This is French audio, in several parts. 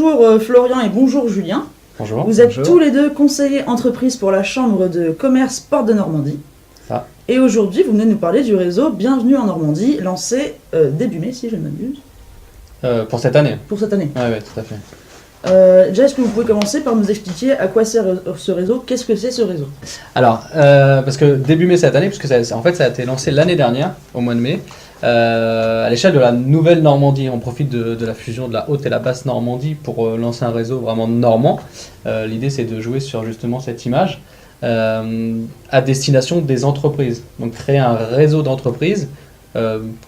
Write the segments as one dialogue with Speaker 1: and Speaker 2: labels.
Speaker 1: bonjour Florian et bonjour Julien.
Speaker 2: Bonjour.
Speaker 1: Vous êtes
Speaker 2: Bonjour.
Speaker 1: tous les deux conseillers entreprises pour la Chambre de commerce Porte de Normandie.
Speaker 2: Ah.
Speaker 1: Et aujourd'hui, vous venez nous parler du réseau Bienvenue en Normandie, lancé début mai, si je ne m'abuse.
Speaker 2: Pour cette année.
Speaker 1: Pour cette année.
Speaker 2: Ouais, tout à fait.
Speaker 1: Déjà, est-ce que vous pouvez commencer par nous expliquer à quoi sert ce réseau? Qu'est-ce que c'est ce réseau?
Speaker 2: Alors, parce que début mai cette année, puisque ça a été lancé l'année dernière, au mois de mai, à l'échelle de la nouvelle Normandie. On profite de la fusion de la haute et la basse Normandie pour lancer un réseau vraiment normand. L'idée, c'est de jouer sur justement cette image à destination des entreprises. Donc, créer un réseau d'entreprises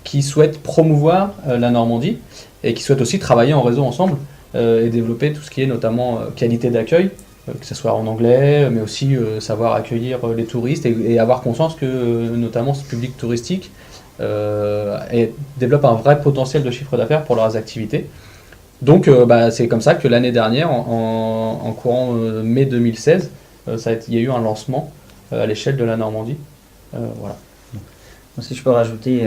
Speaker 2: qui souhaitent promouvoir la Normandie et qui souhaitent aussi travailler en réseau ensemble et développer tout ce qui est notamment qualité d'accueil, que ce soit en anglais, mais aussi savoir accueillir les touristes et avoir conscience que notamment ce public touristique développe un vrai potentiel de chiffre d'affaires pour leurs activités. Donc c'est comme ça que l'année dernière, en courant mai 2016, il y a eu un lancement à l'échelle de la Normandie. Voilà.
Speaker 3: Si je peux rajouter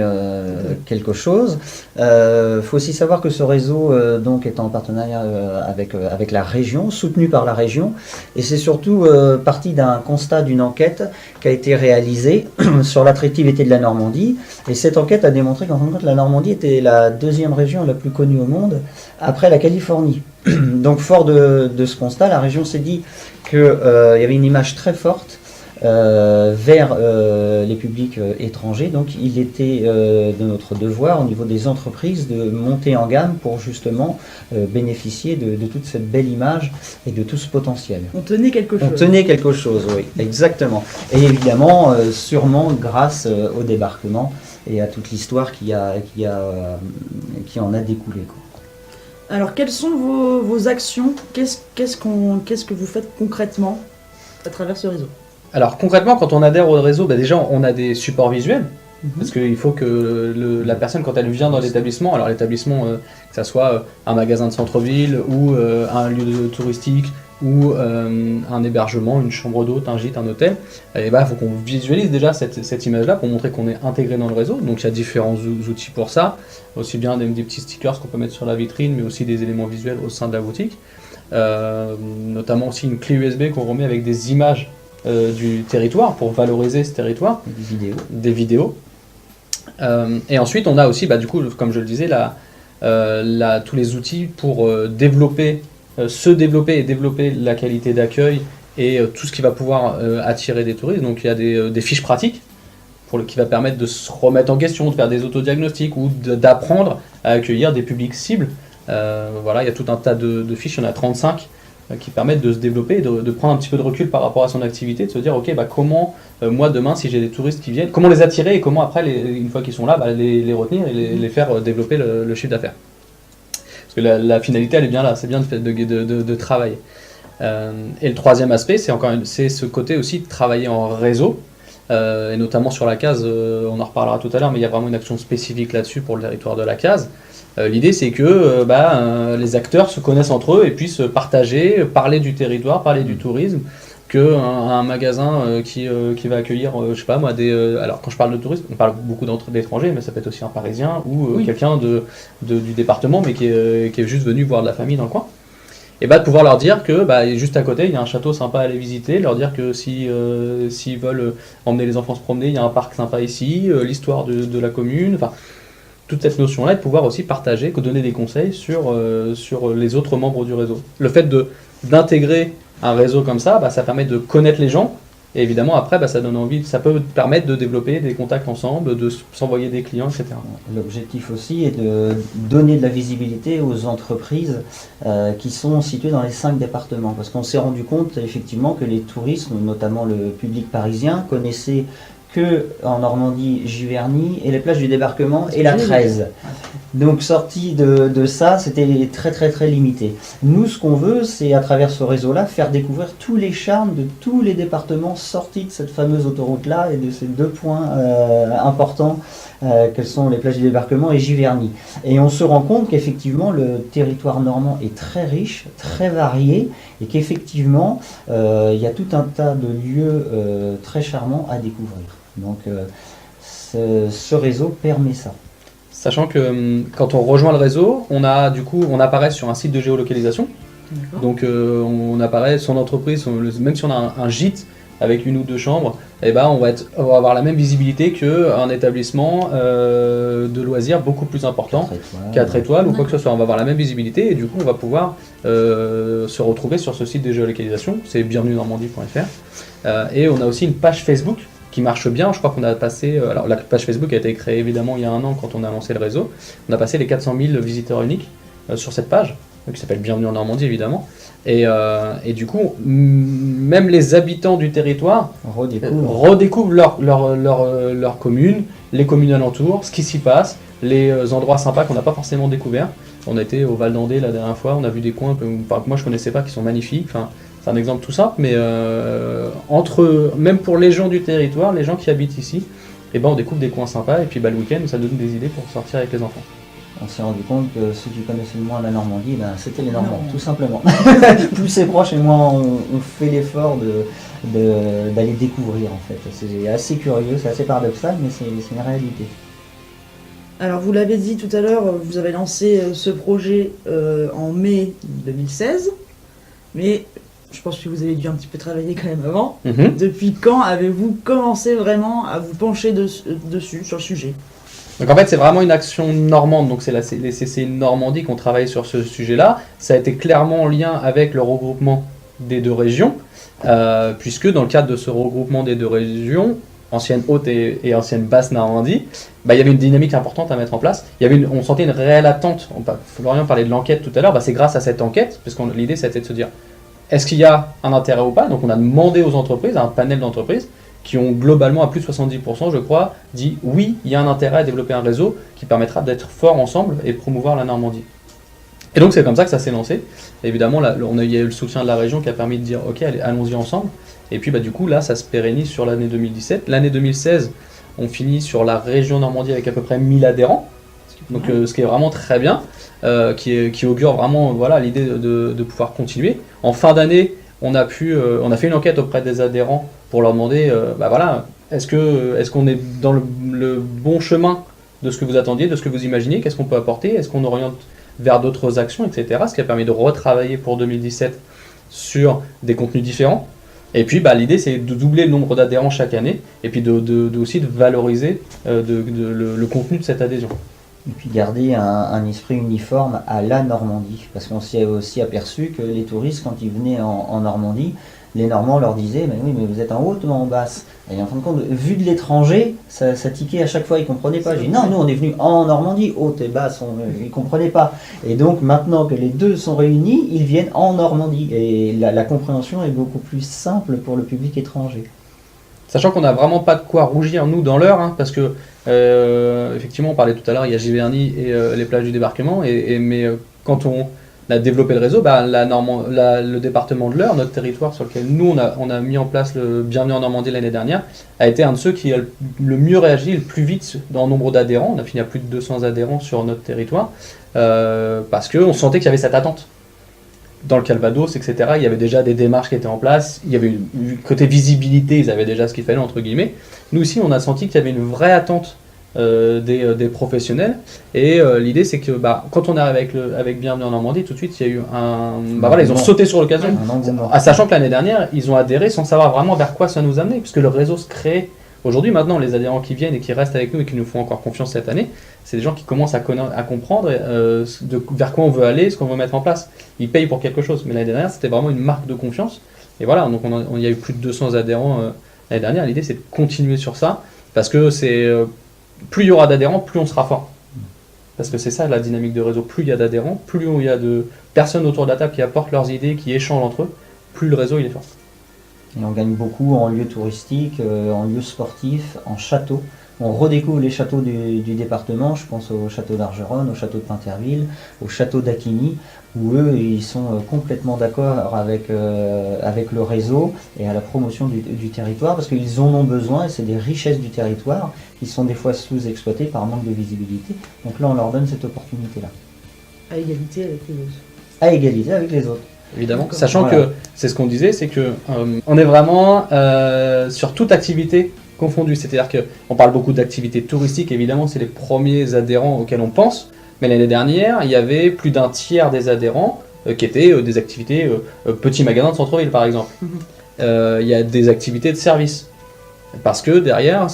Speaker 3: quelque chose, faut aussi savoir que ce réseau donc est en partenariat avec la région, soutenu par la région, et c'est surtout parti d'un constat d'une enquête qui a été réalisée sur l'attractivité de la Normandie, et cette enquête a démontré qu'en fin de compte la Normandie était la deuxième région la plus connue au monde après la Californie. Donc fort de ce constat, la région s'est dit qu'il y avait une image très forte vers les publics étrangers. Donc il était de notre devoir au niveau des entreprises de monter en gamme pour justement bénéficier de toute cette belle image et de tout ce potentiel.
Speaker 1: On tenait quelque chose.
Speaker 3: On tenait quelque chose, oui, exactement. Et évidemment, sûrement grâce au débarquement et à toute l'histoire qui en a découlé, quoi.
Speaker 1: Alors, quelles sont vos actions? Qu'est-ce que vous faites concrètement à travers ce réseau?
Speaker 2: Alors concrètement, quand on adhère au réseau, déjà on a des supports visuels, parce qu'il faut que la personne, quand elle vient dans l'établissement, alors l'établissement, que ça soit un magasin de centre-ville, ou un lieu touristique, ou un hébergement, une chambre d'hôte, un gîte, un hôtel, et il faut qu'on visualise déjà cette image-là pour montrer qu'on est intégré dans le réseau. Donc il y a différents outils pour ça, aussi bien des petits stickers qu'on peut mettre sur la vitrine, mais aussi des éléments visuels au sein de la boutique, notamment aussi une clé USB qu'on remet avec des images du territoire pour valoriser ce territoire, des vidéos. Et ensuite on a aussi du coup, comme je le disais, tous les outils pour développer et développer la qualité d'accueil et tout ce qui va pouvoir attirer des touristes. Donc il y a des fiches pratiques qui va permettre de se remettre en question, de faire des autodiagnostics ou d'apprendre à accueillir des publics cibles. Voilà, il y a tout un tas de fiches, il y en a 35 qui permettent de se développer et de prendre un petit peu de recul par rapport à son activité, de se dire ok, comment moi demain, si j'ai des touristes qui viennent, comment les attirer et comment après, une fois qu'ils sont là, les retenir et les faire développer le chiffre d'affaires. Parce que la finalité, elle est bien là, c'est bien de travailler. Et le troisième aspect, c'est ce côté aussi de travailler en réseau, et notamment sur la case, on en reparlera tout à l'heure, mais il y a vraiment une action spécifique là-dessus pour le territoire de la case. L'idée, c'est que les acteurs se connaissent entre eux et puissent partager, parler du territoire, parler du tourisme, qu'un magasin qui va accueillir, je sais pas moi, alors quand je parle de tourisme, on parle beaucoup d'étrangers, mais ça peut être aussi un Parisien ou quelqu'un du département, mais qui est juste venu voir de la famille dans le coin. Et de pouvoir leur dire que juste à côté, il y a un château sympa à aller visiter, leur dire que s'ils veulent emmener les enfants se promener, il y a un parc sympa ici, l'histoire de la commune, enfin toute cette notion-là, et de pouvoir aussi partager, donner des conseils sur les autres membres du réseau. Le fait d'intégrer un réseau comme ça, ça permet de connaître les gens, et évidemment après, ça donne envie, ça peut permettre de développer des contacts ensemble, de s'envoyer des clients, etc.
Speaker 3: L'objectif aussi est de donner de la visibilité aux entreprises qui sont situées dans les 5 départements, parce qu'on s'est rendu compte effectivement que les touristes, notamment le public parisien, connaissaient que en Normandie, Giverny et les plages du débarquement et la 13. Donc sorti de ça, c'était très très très limité. Nous, ce qu'on veut, c'est à travers ce réseau-là, faire découvrir tous les charmes de tous les départements sortis de cette fameuse autoroute-là et de ces 2 points importants quels sont les plages du débarquement et Giverny. Et on se rend compte qu'effectivement le territoire normand est très riche, très varié, et qu'effectivement il y a tout un tas de lieux très charmants à découvrir. Donc ce réseau permet ça.
Speaker 2: Sachant que quand on rejoint le réseau, on apparaît sur un site de géolocalisation.
Speaker 1: D'accord.
Speaker 2: Donc on apparaît son entreprise, même si on a un gîte avec une ou deux chambres, eh ben, on va avoir la même visibilité qu'un établissement de loisirs beaucoup plus important, 4 étoiles ou quoi que ce soit. On va avoir la même visibilité et du coup on va pouvoir se retrouver sur ce site de géolocalisation, c'est bienvenuenormandie.fr. Et on a aussi une page Facebook qui marche bien. Je crois qu'on a passé, alors la page Facebook a été créée évidemment il y a un an quand on a lancé le réseau. On a passé les 400 000 visiteurs uniques sur cette page, qui s'appelle Bienvenue en Normandie évidemment. Et du coup, même les habitants du territoire redécouvrent leur commune, les communes alentours, ce qui s'y passe, les endroits sympas qu'on n'a pas forcément découverts. On a été au Val d'Andée la dernière fois, on a vu des coins que moi je connaissais pas qui sont magnifiques. Enfin, c'est un exemple tout simple, mais même pour les gens du territoire, les gens qui habitent ici, eh ben, on découvre des coins sympas et puis le week-end ça donne des idées pour sortir avec les enfants.
Speaker 3: On s'est rendu compte que ceux qui connaissaient le moins la Normandie, c'était les Normands, tout simplement. Plus c'est proche et moins on fait l'effort d'aller découvrir en fait. C'est assez curieux, c'est assez paradoxal, mais c'est une réalité.
Speaker 1: Alors vous l'avez dit tout à l'heure, vous avez lancé ce projet en mai 2016, mais je pense que vous avez dû un petit peu travailler quand même avant. Depuis quand avez-vous commencé vraiment à vous pencher dessus, sur le sujet ?
Speaker 2: Donc en fait c'est vraiment une action normande, donc c'est les CCI Normandie qui ont travaillé sur ce sujet-là. Ça a été clairement en lien avec le regroupement des deux régions, puisque dans le cadre de ce regroupement des deux régions, ancienne Haute et ancienne Basse Normandie, il y avait une dynamique importante à mettre en place. On sentait une réelle attente. Florian parlait de l'enquête tout à l'heure, c'est grâce à cette enquête, parce que l'idée c'était de se dire, est-ce qu'il y a un intérêt ou pas ? Donc on a demandé aux entreprises, à un panel d'entreprises, qui ont globalement, à plus de 70%, je crois, dit oui, il y a un intérêt à développer un réseau qui permettra d'être fort ensemble et de promouvoir la Normandie. Et donc c'est comme ça que ça s'est lancé. Évidemment, il y a eu le soutien de la région qui a permis de dire ok, allons-y ensemble. Et puis du coup, là, ça se pérennise sur l'année 2017. L'année 2016, on finit sur la région Normandie avec à peu près 1000 adhérents. Donc ce qui est vraiment très bien, qui augure vraiment l'idée de pouvoir continuer. En fin d'année, on a fait une enquête auprès des adhérents pour leur demander, est-ce qu'on est dans le bon chemin de ce que vous attendiez, de ce que vous imaginez, qu'est-ce qu'on peut apporter, est-ce qu'on oriente vers d'autres actions, etc. Ce qui a permis de retravailler pour 2017 sur des contenus différents. Et puis l'idée c'est de doubler le nombre d'adhérents chaque année, et puis aussi de valoriser le contenu de cette adhésion.
Speaker 3: Et puis garder un esprit uniforme à la Normandie, parce qu'on s'est aussi aperçu que les touristes, quand ils venaient en Normandie, les Normands leur disaient « mais oui, mais vous êtes en haute ou en basse ?» Et en fin de compte, vu de l'étranger, ça tiquait à chaque fois, ils ne comprenaient pas. J'ai dit « non, nous on est venus en Normandie, haute et basse, ils ne comprenaient pas. » Et donc maintenant que les deux sont réunis, ils viennent en Normandie. Et la compréhension est beaucoup plus simple pour le public étranger.
Speaker 2: Sachant qu'on n'a vraiment pas de quoi rougir, nous, dans l'heure, parce que, effectivement, on parlait tout à l'heure, il y a Giverny et les plages du débarquement, mais quand on a développé le réseau, le département de l'Eure, notre territoire sur lequel nous, on a mis en place le Bienvenue en Normandie l'année dernière, a été un de ceux qui a le mieux réagi, le plus vite dans le nombre d'adhérents. On a fini à plus de 200 adhérents sur notre territoire, parce qu'on sentait qu'il y avait cette attente. Dans le Calvados, etc., il y avait déjà des démarches qui étaient en place, il y avait côté visibilité, ils avaient déjà ce qu'il fallait, entre guillemets. Nous aussi, on a senti qu'il y avait une vraie attente des professionnels, et l'idée c'est que quand on arrive avec Bienvenue en Normandie, tout de suite il y a eu ils ont sauté sur l'occasion, sachant que l'année dernière, ils ont adhéré sans savoir vraiment vers quoi ça nous amenait, puisque le réseau se crée. Aujourd'hui, maintenant, les adhérents qui viennent et qui restent avec nous et qui nous font encore confiance cette année, c'est des gens qui commencent à comprendre vers quoi on veut aller, ce qu'on veut mettre en place. Ils payent pour quelque chose, mais l'année dernière, c'était vraiment une marque de confiance. Et voilà, donc il y a eu plus de 200 adhérents l'année dernière. L'idée, c'est de continuer sur ça, parce que plus il y aura d'adhérents, plus on sera fort. Parce que c'est ça la dynamique de réseau. Plus il y a d'adhérents, plus il y a de personnes autour de la table qui apportent leurs idées, qui échangent entre eux, plus le réseau il est fort.
Speaker 3: Et on gagne beaucoup en lieux touristiques, en lieux sportifs, en châteaux. On redécouvre les châteaux du département, je pense au château d'Argeronne, au château de Pinterville, au château d'Acquigny, où eux, ils sont complètement d'accord avec le réseau et à la promotion du territoire, parce qu'ils en ont besoin, et c'est des richesses du territoire qui sont des fois sous-exploitées par manque de visibilité. Donc là, on leur donne cette opportunité-là.
Speaker 1: À égalité avec les autres.
Speaker 3: À égalité avec les autres.
Speaker 2: Évidemment, sachant que c'est ce qu'on disait, c'est que on est vraiment sur toute activité confondus. C'est-à-dire qu'on parle beaucoup d'activités touristiques, évidemment, c'est les premiers adhérents auxquels on pense. Mais l'année dernière, il y avait plus d'un tiers des adhérents qui étaient des activités petits magasins de centre-ville, par exemple. Il y a des activités de service. Parce que derrière,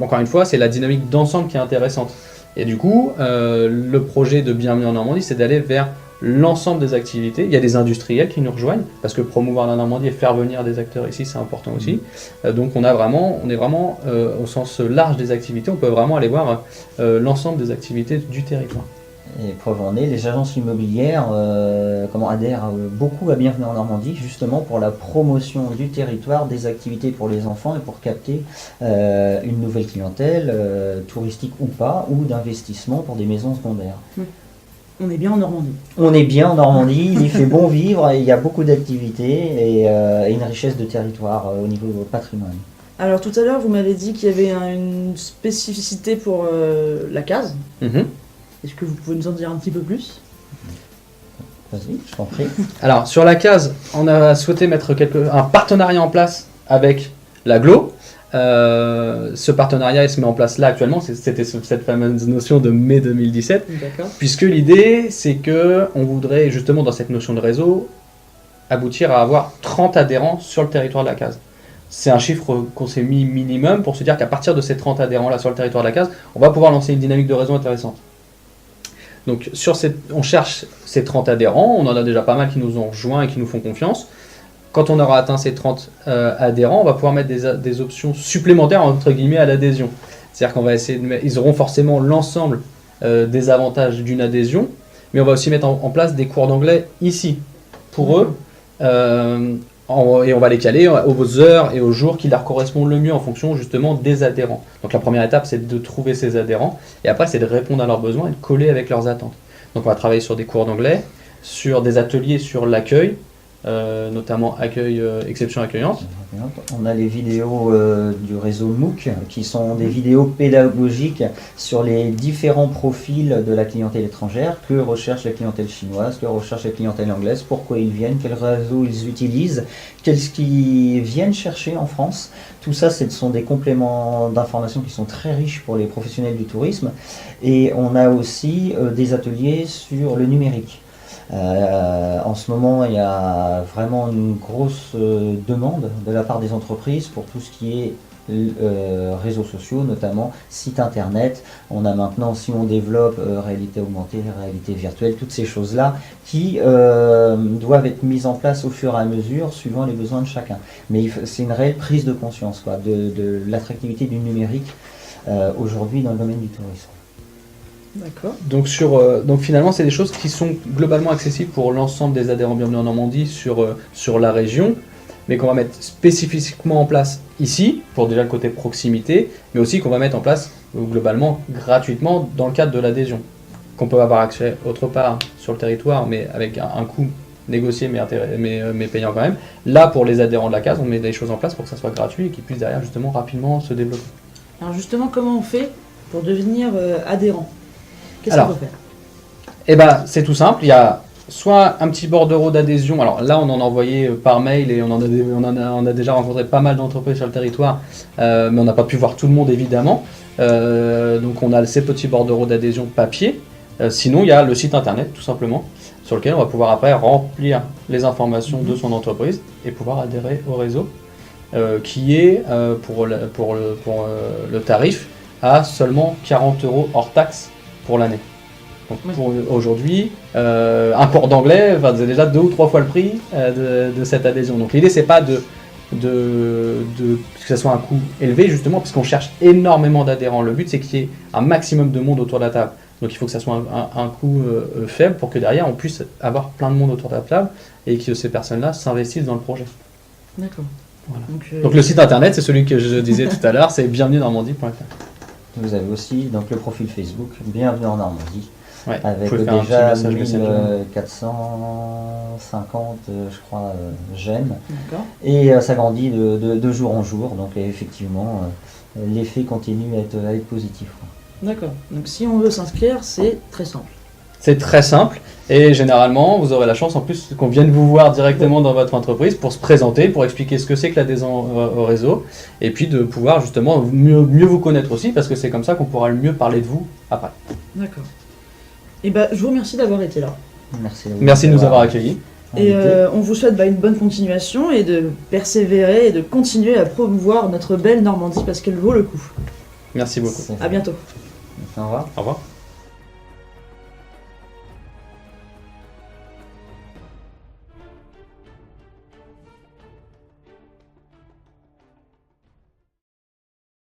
Speaker 2: encore une fois, c'est la dynamique d'ensemble qui est intéressante. Et du coup, le projet de Bienvenue en Normandie, c'est d'aller vers l'ensemble des activités. Il y a des industriels qui nous rejoignent, parce que promouvoir la Normandie et faire venir des acteurs ici, c'est important aussi. Donc on est vraiment au sens large des activités, on peut vraiment aller voir l'ensemble des activités du territoire.
Speaker 3: Et preuve en est, les agences immobilières adhèrent beaucoup à Bienvenue en Normandie, justement pour la promotion du territoire, des activités pour les enfants et pour capter une nouvelle clientèle, touristique ou pas, ou d'investissement pour des maisons secondaires.
Speaker 1: On est bien en Normandie.
Speaker 3: On est bien en Normandie, il y fait bon vivre, il y a beaucoup d'activités et une richesse de territoire au niveau de patrimoine.
Speaker 1: Alors tout à l'heure, vous m'avez dit qu'il y avait une spécificité pour la case. Est-ce que vous pouvez nous en dire un petit peu plus ?
Speaker 3: Vas-y, je t'en prie.
Speaker 2: Alors, sur la case, on a souhaité mettre un partenariat en place avec l'AGLO. Ce partenariat, il se met en place là actuellement. C'était cette fameuse notion de mai 2017.
Speaker 1: D'accord.
Speaker 2: Puisque l'idée, c'est qu'on voudrait, justement, dans cette notion de réseau, aboutir à avoir 30 adhérents sur le territoire de la case. C'est un chiffre qu'on s'est mis minimum pour se dire qu'à partir de ces 30 adhérents-là sur le territoire de la case, on va pouvoir lancer une dynamique de réseau intéressante. Donc on cherche ces 30 adhérents, on en a déjà pas mal qui nous ont rejoints et qui nous font confiance. Quand on aura atteint ces 30 adhérents, on va pouvoir mettre des options supplémentaires entre guillemets à l'adhésion. C'est-à-dire qu'on va essayer ils auront forcément l'ensemble des avantages d'une adhésion, mais on va aussi mettre en place des cours d'anglais ici pour eux. Et on va les caler aux heures et aux jours qui leur correspondent le mieux en fonction justement des adhérents. Donc la première étape, c'est de trouver ces adhérents, et après c'est de répondre à leurs besoins et de coller avec leurs attentes. Donc on va travailler sur des cours d'anglais, sur des ateliers sur l'accueil, notamment exception accueillante.
Speaker 3: On a les vidéos du réseau MOOC qui sont des vidéos pédagogiques sur les différents profils de la clientèle étrangère, que recherche la clientèle chinoise, que recherche la clientèle anglaise, pourquoi ils viennent, quel réseau ils utilisent, qu'est-ce qu'ils viennent chercher en France. Tout ça, ce sont des compléments d'informations qui sont très riches pour les professionnels du tourisme. Et on a aussi des ateliers sur le numérique. En ce moment, il y a vraiment une grosse demande de la part des entreprises pour tout ce qui est réseaux sociaux, notamment sites internet. On a maintenant, si on développe réalité augmentée, réalité virtuelle, toutes ces choses-là qui doivent être mises en place au fur et à mesure suivant les besoins de chacun. Mais c'est une réelle prise de conscience de l'attractivité du numérique aujourd'hui dans le domaine du tourisme.
Speaker 1: D'accord.
Speaker 2: Donc finalement, c'est des choses qui sont globalement accessibles pour l'ensemble des adhérents Bienvenue en Normandie sur la région, mais qu'on va mettre spécifiquement en place ici, pour déjà le côté proximité, mais aussi qu'on va mettre en place globalement gratuitement dans le cadre de l'adhésion, qu'on peut avoir accès autre part sur le territoire, mais avec un coût négocié mais payant quand même. Là, pour les adhérents de la case, on met des choses en place pour que ça soit gratuit et qu'ils puissent derrière justement rapidement se développer.
Speaker 1: Alors justement, comment on fait pour devenir adhérent ? Qu'est-ce qu'on peut faire ?
Speaker 2: Eh ben, c'est tout simple. Il y a soit un petit bordereau d'adhésion. Alors là, on en a envoyé par mail et on a déjà rencontré pas mal d'entreprises sur le territoire, mais on n'a pas pu voir tout le monde évidemment. Donc on a ces petits bordereaux d'adhésion papier. Sinon, il y a le site internet tout simplement, sur lequel on va pouvoir après remplir les informations de son entreprise et pouvoir adhérer au réseau, qui est pour le tarif à seulement 40 € hors taxe pour l'année. Donc pour aujourd'hui, un cours d'anglais, c'est déjà 2 ou 3 fois le prix de cette adhésion. Donc l'idée, c'est pas que ce soit un coût élevé, justement, parce qu'on cherche énormément d'adhérents. Le but, c'est qu'il y ait un maximum de monde autour de la table. Donc il faut que ça soit un coût faible pour que derrière, on puisse avoir plein de monde autour de la table et que ces personnes-là s'investissent dans le projet.
Speaker 1: D'accord.
Speaker 2: Voilà. Donc le site internet, c'est celui que je disais tout à l'heure, c'est bienvenuenormandie.fr.
Speaker 3: Vous avez aussi donc le profil Facebook Bienvenue en Normandie,
Speaker 2: ouais,
Speaker 3: avec déjà 1450 je crois j'aime, et ça grandit de jour en jour, donc effectivement l'effet continue à être positif.
Speaker 1: D'accord, donc si on veut s'inscrire, c'est très simple.
Speaker 2: C'est très simple. Et généralement, vous aurez la chance en plus qu'on vienne vous voir directement dans votre entreprise pour se présenter, pour expliquer ce que c'est que l'adhésion au réseau, et puis de pouvoir justement mieux vous connaître aussi, parce que c'est comme ça qu'on pourra le mieux parler de vous après.
Speaker 1: D'accord. Et bah, je vous remercie d'avoir été là.
Speaker 3: Merci à vous.
Speaker 2: Merci de nous avoir accueillis.
Speaker 1: Et
Speaker 3: invité.
Speaker 1: on vous souhaite une bonne continuation et de persévérer et de continuer à promouvoir notre belle Normandie parce qu'elle vaut le coup.
Speaker 2: Merci beaucoup.
Speaker 3: C'est-
Speaker 1: À bientôt.
Speaker 3: Au revoir.
Speaker 2: Au revoir.